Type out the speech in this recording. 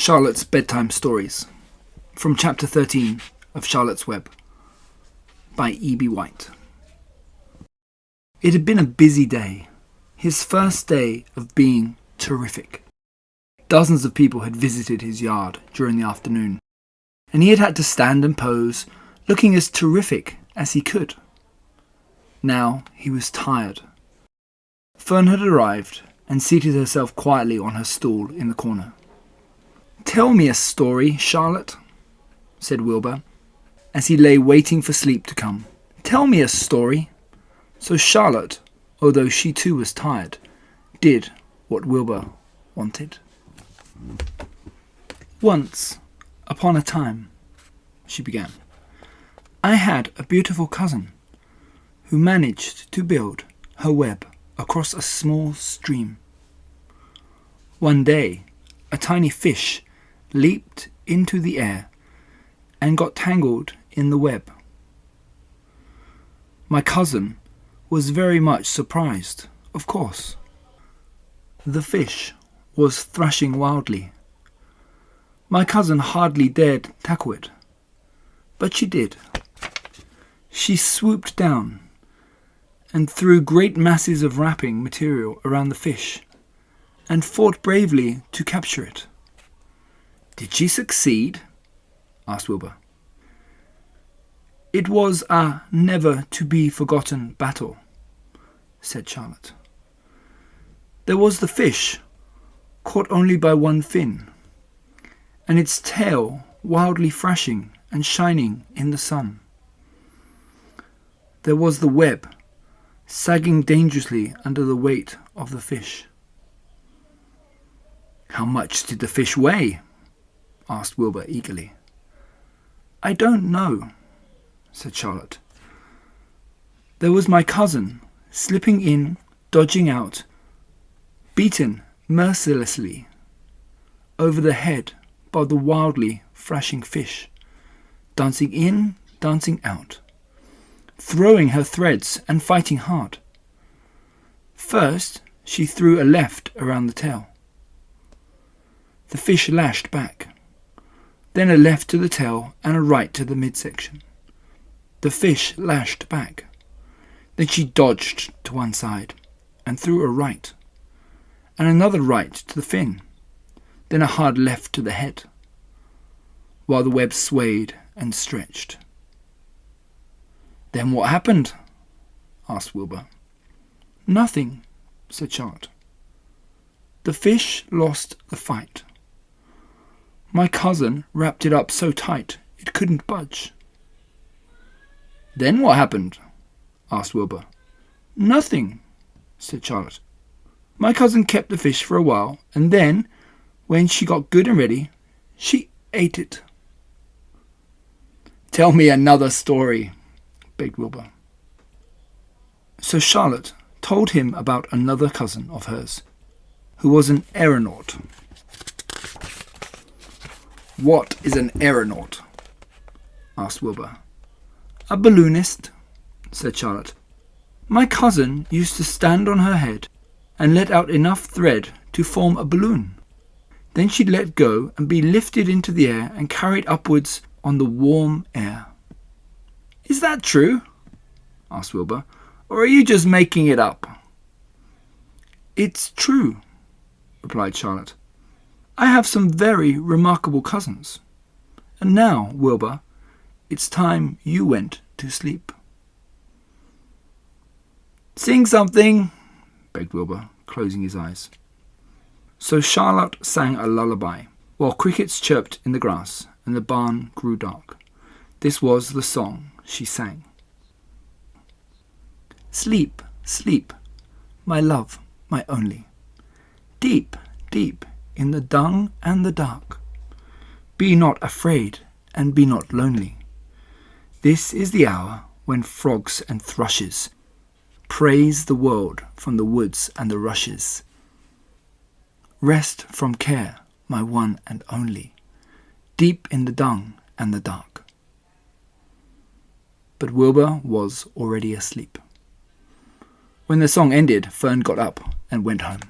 Charlotte's Bedtime Stories, from Chapter 13 of Charlotte's Web, by E.B. White. It had been a busy day, his first day of being terrific. Dozens of people had visited his yard during the afternoon, and he had had to stand and pose, looking as terrific as he could. Now he was tired. Fern had arrived and seated herself quietly on her stool in the corner. "Tell me a story, Charlotte," said Wilbur, as he lay waiting for sleep to come. "Tell me a story." So Charlotte, although she too was tired, did what Wilbur wanted. "Once upon a time," she began, "I had a beautiful cousin who managed to build her web across a small stream. One day, a tiny fish leaped into the air and got tangled in the web. My cousin was very much surprised, of course. The fish was thrashing wildly. My cousin hardly dared tackle it, but she did. She swooped down and threw great masses of wrapping material around the fish and fought bravely to capture it." "Did she succeed?" asked Wilbur. "It was a never-to-be-forgotten battle," said Charlotte. "There was the fish, caught only by one fin, and its tail wildly thrashing and shining in the sun. There was the web, sagging dangerously under the weight of the fish." "How much did the fish weigh?" asked Wilbur eagerly. "I don't know," said Charlotte. "There was my cousin, slipping in, dodging out, beaten mercilessly over the head by the wildly thrashing fish, dancing in, dancing out, throwing her threads and fighting hard. First, she threw a left around the tail. The fish lashed back. Then a left to the tail and a right to the midsection. The fish lashed back. Then she dodged to one side and threw a right, and another right to the fin, then a hard left to the head, while the web swayed and stretched." "Then what happened?" asked Wilbur. "Nothing," said Charlotte. "The fish lost the fight. My cousin wrapped it up so tight it couldn't budge." "Then what happened?" asked Wilbur. "Nothing," said Charlotte. "My cousin kept the fish for a while, and then, when she got good and ready, she ate it." "Tell me another story," begged Wilbur. So Charlotte told him about another cousin of hers, who was an aeronaut. "What is an aeronaut?" asked Wilbur. "A balloonist," said Charlotte. "My cousin used to stand on her head and let out enough thread to form a balloon. Then she'd let go and be lifted into the air and carried upwards on the warm air." "Is that true?" asked Wilbur. "Or are you just making it up?" "It's true," replied Charlotte. "I have some very remarkable cousins. And now, Wilbur, it's time you went to sleep." "Sing something," begged Wilbur, closing his eyes. So Charlotte sang a lullaby, while crickets chirped in the grass and the barn grew dark. This was the song she sang. "Sleep, sleep, my love, my only, deep, deep in the dung and the dark. Be not afraid and be not lonely. This is the hour when frogs and thrushes praise the world from the woods and the rushes. Rest from care, my one and only, deep in the dung and the dark." But Wilbur was already asleep. When the song ended, Fern got up and went home.